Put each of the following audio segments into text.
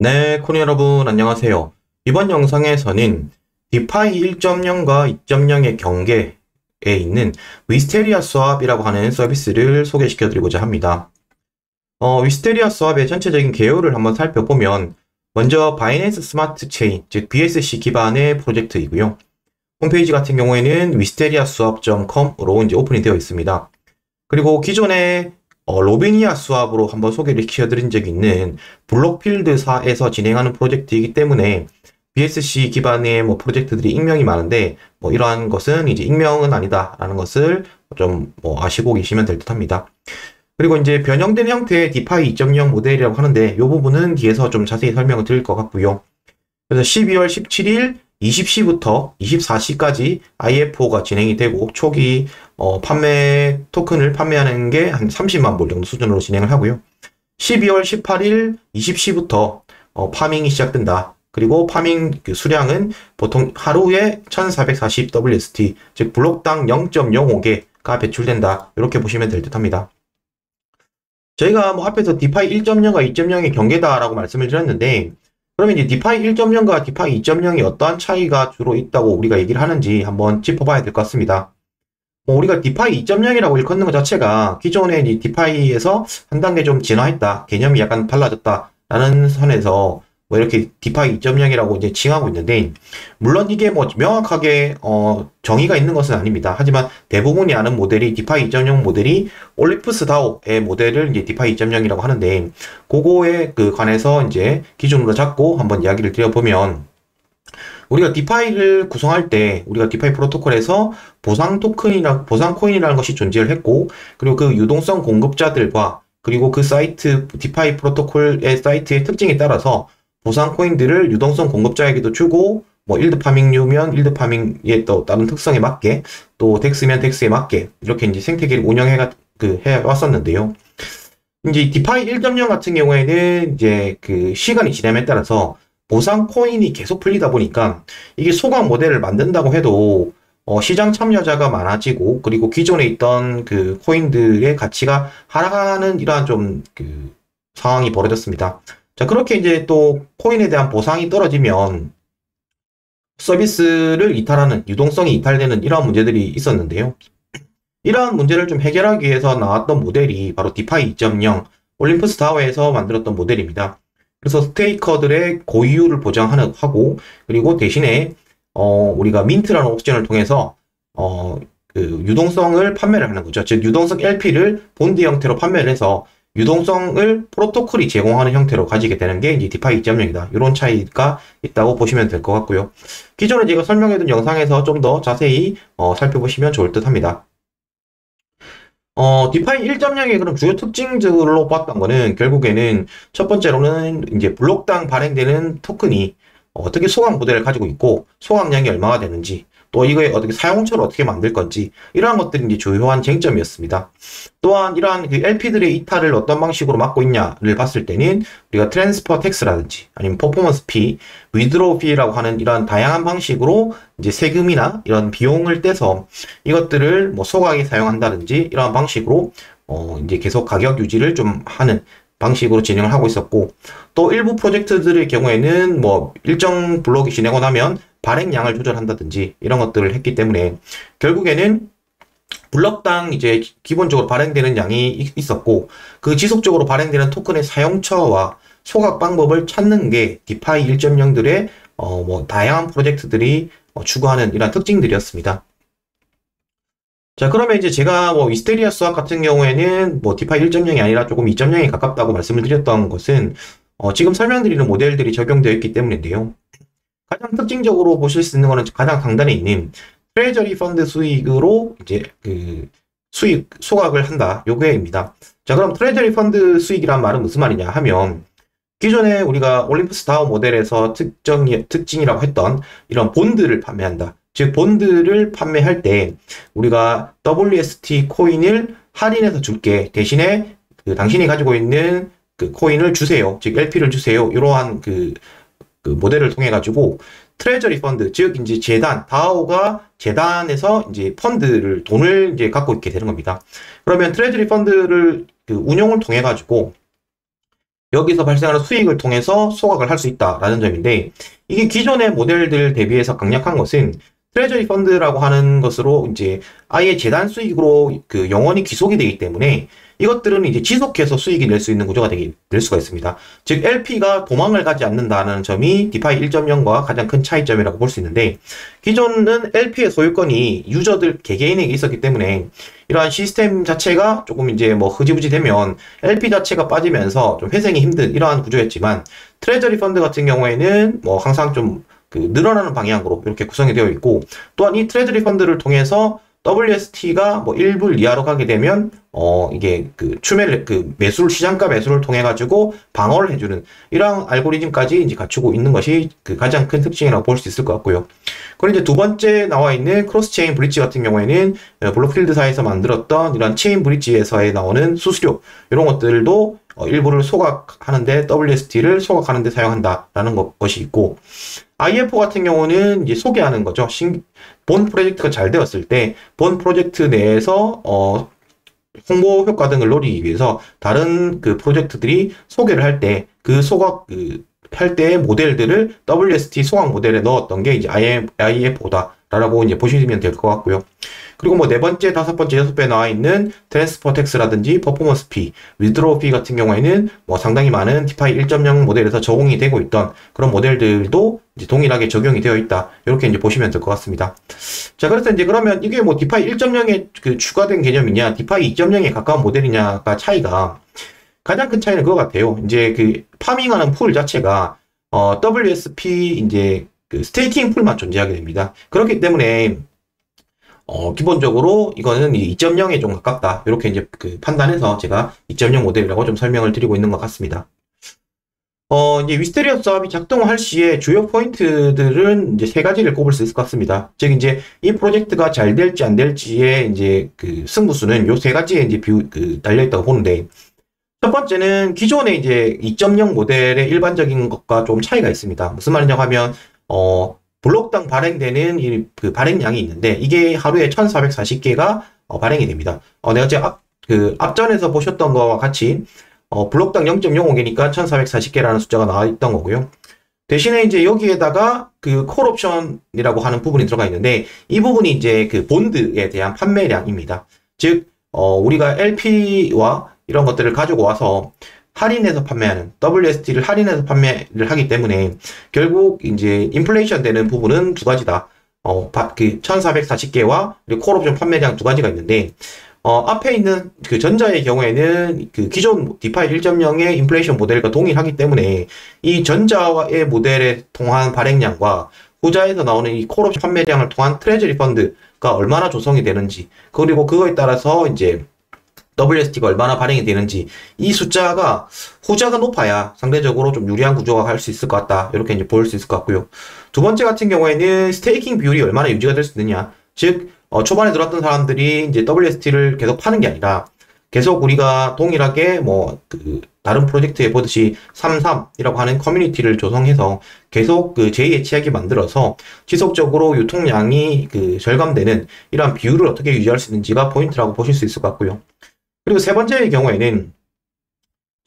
네, 코니 여러분, 안녕하세요. 이번 영상에서는 디파이 1.0과 2.0의 경계에 있는 위스테리아 스왑이라고 하는 서비스를 소개시켜 드리고자 합니다. 위스테리아 스왑의 전체적인 개요를 한번 살펴보면, 먼저 바이낸스 스마트 체인, 즉 BSC 기반의 프로젝트이고요. 홈페이지 같은 경우에는 위스테리아 스왑.com으로 이제 오픈이 되어 있습니다. 그리고 기존에 로비니아 수압으로 한번 소개를 시켜드린 적이 있는 블록필드사에서 진행하는 프로젝트이기 때문에 BSC 기반의 뭐 프로젝트들이 익명이 많은데 뭐 이러한 것은 이제 익명은 아니다라는 것을 좀 뭐 아시고 계시면 될 듯합니다. 그리고 이제 변형된 형태의 디파이 2.0 모델이라고 하는데 이 부분은 뒤에서 좀 자세히 설명을 드릴 것 같고요. 그래서 12월 17일 20시부터 24시까지 IFO가 진행이 되고 초기 판매 토큰을 판매하는 게 한 30만 불 정도 수준으로 진행을 하고요. 12월 18일 20시부터 파밍이 시작된다. 그리고 파밍 그 수량은 보통 하루에 1440 WST, 즉 블록당 0.05개가 배출된다. 이렇게 보시면 될 듯합니다. 저희가 뭐 앞에서 디파이 1.0과 2.0의 경계다라고 말씀을 드렸는데 그러면 이제 디파이 1.0과 디파이 2.0이 어떠한 차이가 주로 있다고 우리가 얘기를 하는지 한번 짚어봐야 될 것 같습니다. 우리가 디파이 2.0이라고 일컫는 것 자체가 기존의 이 디파이에서 한 단계 좀 진화했다, 개념이 약간 달라졌다라는 선에서 뭐 이렇게 디파이 2.0이라고 이제 칭하고 있는데, 물론 이게 뭐 명확하게 정의가 있는 것은 아닙니다. 하지만 대부분이 아는 모델이 디파이 2.0 모델이 올리푸스 다오의 모델을 이제 디파이 2.0이라고 하는데, 그거에 그 관해서 이제 기준으로 잡고 한번 이야기를 드려보면, 우리가 디파이를 구성할 때 우리가 디파이 프로토콜에서 보상 토큰이나 보상 코인이라는 것이 존재를 했고, 그리고 그 유동성 공급자들과 그리고 그 사이트 디파이 프로토콜의 사이트의 특징에 따라서 보상 코인들을 유동성 공급자에게도 주고, 뭐 일드 파밍류면 일드 파밍의 또 다른 특성에 맞게, 또 덱스면 덱스에 맞게 이렇게 이제 생태계를 해 왔었는데요. 이제 디파이 1.0 같은 경우에는 이제 그 시간이 지남에 따라서 보상 코인이 계속 풀리다 보니까 이게 소강 모델을 만든다고 해도 시장 참여자가 많아지고, 그리고 기존에 있던 그 코인들의 가치가 하락하는 이러한 좀 그 상황이 벌어졌습니다. 자, 그렇게 이제 또 코인에 대한 보상이 떨어지면 서비스를 이탈하는, 유동성이 이탈되는 이러한 문제들이 있었는데요. 이러한 문제를 좀 해결하기 위해서 나왔던 모델이 바로 디파이 2.0 올림푸스 다오에서 만들었던 모델입니다. 그래서 스테이커들의 고유를 보장하고, 그리고 대신에 우리가 민트라는 옵션을 통해서 그 유동성을 판매를 하는 거죠. 즉 유동성 LP를 본드 형태로 판매를 해서 유동성을 프로토콜이 제공하는 형태로 가지게 되는 게 이제 디파이 2.0이다. 이런 차이가 있다고 보시면 될 것 같고요. 기존에 제가 설명해둔 영상에서 좀 더 자세히 살펴보시면 좋을 듯 합니다. 디파이 1.0의 그런 주요 특징들로 봤던 거는 결국에는 첫 번째로는 이제 블록당 발행되는 토큰이 어떻게 소각 모델을 가지고 있고 소각량이 얼마나 되는지, 또 이거의 어떻게 사용처를 어떻게 만들 건지, 이러한 것들이 이제 주요한 쟁점이었습니다. 또한 이러한 그 LP들의 이탈을 어떤 방식으로 막고 있냐를 봤을 때는 우리가 트랜스퍼 텍스라든지 아니면 퍼포먼스 피, 위드로우 피라고 하는 이러한 다양한 방식으로 이제 세금이나 이런 비용을 떼서 이것들을 뭐 소각에 사용한다든지 이러한 방식으로 이제 계속 가격 유지를 좀 하는 방식으로 진행을 하고 있었고, 또 일부 프로젝트들의 경우에는 뭐 일정 블록이 지내고 나면 발행량을 조절한다든지 이런 것들을 했기 때문에 결국에는 블럭당 이제 기본적으로 발행되는 양이 있었고, 그 지속적으로 발행되는 토큰의 사용처와 소각 방법을 찾는 게 디파이 1.0들의 뭐 다양한 프로젝트들이 추구하는 이런 특징들이었습니다. 자, 그러면 이제 제가 뭐 위스테리아 수학 같은 경우에는 뭐 디파이 1.0이 아니라 조금 2.0에 가깝다고 말씀을 드렸던 것은 지금 설명드리는 모델들이 적용되어 있기 때문인데요. 가장 특징적으로 보실 수 있는 거는 가장 상단에 있는 트레저리 펀드 수익으로 이제 그 수익 소각을 한다, 요게입니다. 자, 그럼 트레저리 펀드 수익이란 말은 무슨 말이냐 하면, 기존에 우리가 올림푸스 다우 모델에서 특징이라고 했던 이런 본드를 판매한다. 즉 본드를 판매할 때 우리가 WST 코인을 할인해서 줄게, 대신에 그 당신이 가지고 있는 그 코인을 주세요, 즉 LP를 주세요, 이러한 그 모델을 통해 가지고 트레저리 펀드, 즉 이제 재단, 다오가 재단에서 이제 펀드를, 돈을 이제 갖고 있게 되는 겁니다. 그러면 트레저리 펀드를 그 운용을 통해 가지고 여기서 발생하는 수익을 통해서 소각을 할 수 있다라는 점인데, 이게 기존의 모델들 대비해서 강력한 것은 트레저리 펀드라고 하는 것으로 이제 아예 재단 수익으로 그 영원히 귀속이 되기 때문에 이것들은 이제 지속해서 수익이 낼 수 있는 구조가 될 수가 있습니다. 즉 LP가 도망을 가지 않는다는 점이 디파이 1.0과 가장 큰 차이점이라고 볼 수 있는데, 기존은 LP의 소유권이 유저들 개개인에게 있었기 때문에 이러한 시스템 자체가 조금 이제 뭐 흐지부지 되면 LP 자체가 빠지면서 좀 회생이 힘든 이러한 구조였지만, 트레저리 펀드 같은 경우에는 뭐 항상 좀 늘어나는 방향으로 이렇게 구성이 되어 있고, 또한 이 트레저리 펀드를 통해서 WST가 뭐 1불 이하로 가게 되면 이게 매수를 시장가 매수를 통해 가지고 방어를 해주는 이런 알고리즘까지 이제 갖추고 있는 것이 그 가장 큰 특징이라고 볼 수 있을 것 같고요. 그리고 이제 두 번째 나와 있는 크로스 체인 브릿지 같은 경우에는 블록필드사에서 만들었던 이런 체인 브릿지에서의 나오는 수수료 이런 것들도 일부를 소각하는데 WST를 소각하는데 사용한다라는 것이 있고, IF 같은 경우는 이제 소개하는 거죠. 본 프로젝트가 잘 되었을 때 본 프로젝트 내에서 홍보 효과 등을 노리기 위해서 다른 그 프로젝트들이 소개를 할 때 그 소각 할 때의 모델들을 WST 소각 모델에 넣었던 게 이제 IF보다라고 이제 보시면 될 것 같고요. 그리고 뭐 네 번째, 다섯 번째, 여섯 배 나와 있는 트랜스퍼 텍스라든지 퍼포먼스 피, 위드로우 피 같은 경우에는 뭐 상당히 많은 디파이 1.0 모델에서 적용이 되고 있던 그런 모델들도 이제 동일하게 적용이 되어 있다. 이렇게 이제 보시면 될 것 같습니다. 자, 그래서 이제 그러면 이게 뭐 디파이 1.0에 그 추가된 개념이냐, 디파이 2.0에 가까운 모델이냐가 차이가, 가장 큰 차이는 그거 같아요. 이제 그 파밍하는 풀 자체가 WSP 이제 그 스테이킹 풀만 존재하게 됩니다. 그렇기 때문에 기본적으로 이거는 2.0에 좀 가깝다. 이렇게 이제 그 판단해서 제가 2.0 모델이라고 좀 설명을 드리고 있는 것 같습니다. 이제 위스테리아 수압이 작동할 시에 주요 포인트들은 이제 세 가지를 꼽을 수 있을 것 같습니다. 즉, 이제 이 프로젝트가 잘 될지 안 될지의 이제 그 승부수는 요 세 가지에 이제 달려있다고 보는데, 첫 번째는 기존의 이제 2.0 모델의 일반적인 것과 좀 차이가 있습니다. 무슨 말이냐고 하면, 블록당 발행되는 그 발행량이 있는데, 이게 하루에 1440개가 발행이 됩니다. 내가 제가 앞전에서 보셨던 거와 같이, 블록당 0.05개니까 1440개라는 숫자가 나와 있던 거고요. 대신에 이제 여기에다가 그 콜옵션이라고 하는 부분이 들어가 있는데, 이 부분이 이제 그 본드에 대한 판매량입니다. 즉, 우리가 LP와 이런 것들을 가지고 와서 할인해서 판매하는, WST를 할인해서 판매를 하기 때문에 결국 이제 인플레이션 되는 부분은 두 가지다. 그 1440개와 콜옵션 판매량 두 가지가 있는데, 앞에 있는 그 전자의 경우에는 그 기존 디파이 1.0의 인플레이션 모델과 동일하기 때문에 이 전자의 모델에 통한 발행량과 후자에서 나오는 이 콜옵션 판매량을 통한 트레저리 펀드가 얼마나 조성이 되는지, 그리고 그거에 따라서 이제 WST가 얼마나 발행이 되는지, 이 숫자가 후자가 높아야 상대적으로 좀 유리한 구조가 할 수 있을 것 같다. 이렇게 이제 볼 수 있을 것 같고요. 두 번째 같은 경우에는 스테이킹 비율이 얼마나 유지가 될 수 있느냐. 즉, 초반에 들었던 사람들이 이제 WST를 계속 파는 게 아니라 계속 우리가 동일하게 다른 프로젝트에 보듯이 33이라고 하는 커뮤니티를 조성해서 계속 그 제2의 치약이 만들어서 지속적으로 유통량이 절감되는 이러한 비율을 어떻게 유지할 수 있는지가 포인트라고 보실 수 있을 것 같고요. 그리고 세 번째의 경우에는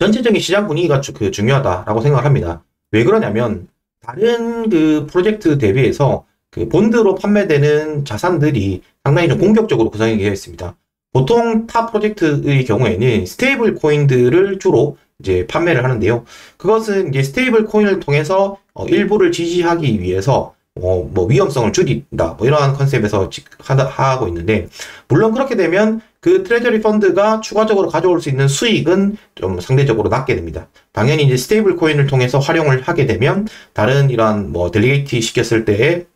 전체적인 시장 분위기가 중요하다라고 생각을 합니다. 왜 그러냐면 다른 그 프로젝트 대비해서 그 본드로 판매되는 자산들이 상당히 좀 공격적으로 구성이 되어 있습니다. 보통 타 프로젝트의 경우에는 스테이블 코인들을 주로 이제 판매를 하는데요. 그것은 이제 스테이블 코인을 통해서 일부를 지지하기 위해서 위험성을 줄인다, 이러한 컨셉에서 하고 있는데, 물론 그렇게 되면 그 트레저리 펀드가 추가적으로 가져올 수 있는 수익은 좀 상대적으로 낮게 됩니다. 당연히 이제 스테이블 코인을 통해서 활용을 하게 되면 다른 이러한 델리게이트 시켰을 때의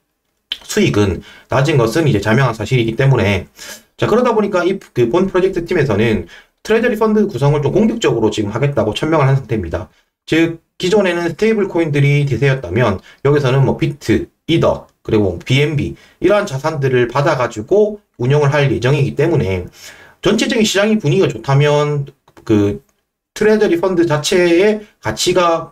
수익은 낮은 것은 이제 자명한 사실이기 때문에, 자, 그러다 보니까 그 본 프로젝트 팀에서는 트레저리 펀드 구성을 좀 공격적으로 지금 하겠다고 천명을 한 상태입니다. 즉, 기존에는 스테이블 코인들이 대세였다면 여기서는 비트, 이더, 그리고 BNB 이러한 자산들을 받아가지고 운영을 할 예정이기 때문에 전체적인 시장의 분위기가 좋다면 그 트레저리 펀드 자체의 가치가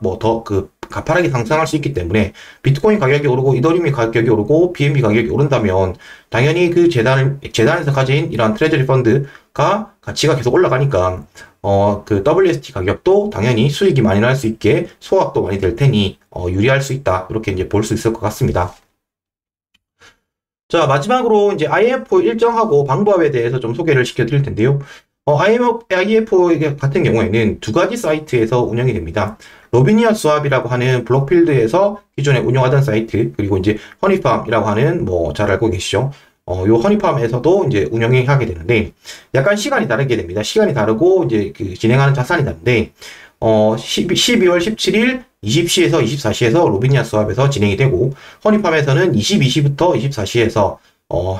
가파르게 상승할 수 있기 때문에 비트코인 가격이 오르고 이더리움 가격이 오르고 BNB 가격이 오른다면 당연히 그 재단에서 가진 이러한 트레저리 펀드가 가치가 계속 올라가니까 그 WST 가격도 당연히 수익이 많이 날 수 있게 소각도 많이 될 테니 유리할 수 있다. 이렇게 이제 볼 수 있을 것 같습니다. 자, 마지막으로 이제 IMF 일정하고 방법에 대해서 좀 소개를 시켜드릴 텐데요. IMF 같은 경우에는 두 가지 사이트에서 운영이 됩니다. 로비니아 스왑이라고 하는 블록필드에서 기존에 운영하던 사이트, 그리고 이제 허니팜이라고 하는 뭐 잘 알고 계시죠? 요 허니팜에서도 이제 운영이 하게 되는데, 약간 시간이 다르게 됩니다. 시간이 다르고, 이제 그 진행하는 자산이 다른데, 12월 17일 20시에서 24시에서 로비니아 스왑에서 진행이 되고, 허니팜에서는 22시부터 24시에서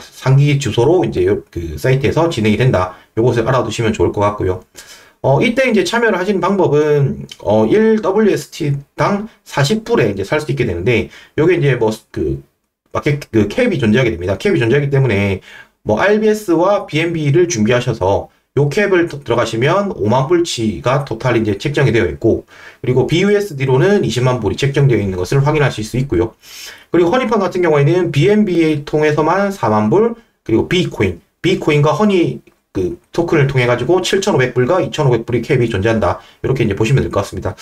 상기 주소로 이제 그 사이트에서 진행이 된다. 요것을 알아두시면 좋을 것 같고요. 이때 이제 참여를 하시는 방법은 1WST당 40불에 이제 살 수 있게 되는데, 요게 이제 뭐 그 마켓 그 캡이 존재하게 됩니다. 캡이 존재하기 때문에 뭐 RBS와 BNB를 준비하셔서 요 캡을 들어가시면 5만 불치가 토탈 이제 책정이 되어 있고, 그리고 BUSD로는 20만 불이 책정되어 있는 것을 확인하실 수 있고요. 그리고 허니팜 같은 경우에는 BNB 통해서만 4만 불, 그리고 비코인과 허니 그 토큰을 통해 가지고 7,500불과 2,500불이 캡이 존재한다. 이렇게 이제 보시면 될 것 같습니다.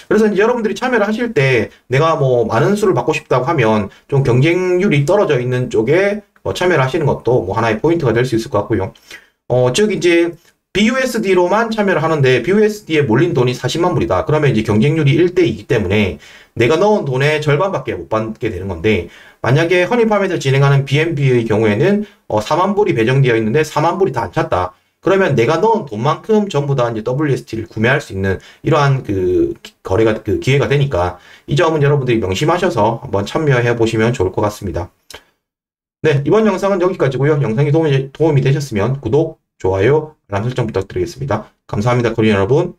그래서 이제 여러분들이 참여를 하실 때 내가 뭐 많은 수를 받고 싶다고 하면 좀 경쟁률이 떨어져 있는 쪽에 참여를 하시는 것도 뭐 하나의 포인트가 될 수 있을 것 같고요. 즉 이제 BUSD로만 참여를 하는데 BUSD에 몰린 돈이 40만 불이다. 그러면 이제 경쟁률이 1대2이기 때문에 내가 넣은 돈의 절반밖에 못 받게 되는 건데, 만약에 허니팜에서 진행하는 BNB의 경우에는 4만 불이 배정되어 있는데 4만 불이 다 안 찼다. 그러면 내가 넣은 돈만큼 전부 다 이제 WST를 구매할 수 있는 이러한 그 거래가 그 기회가 되니까 이 점은 여러분들이 명심하셔서 한번 참여해 보시면 좋을 것 같습니다. 네, 이번 영상은 여기까지고요. 영상이 도움이 되셨으면 구독, 좋아요, 알람 설정 부탁드리겠습니다. 감사합니다, 코리안 여러분.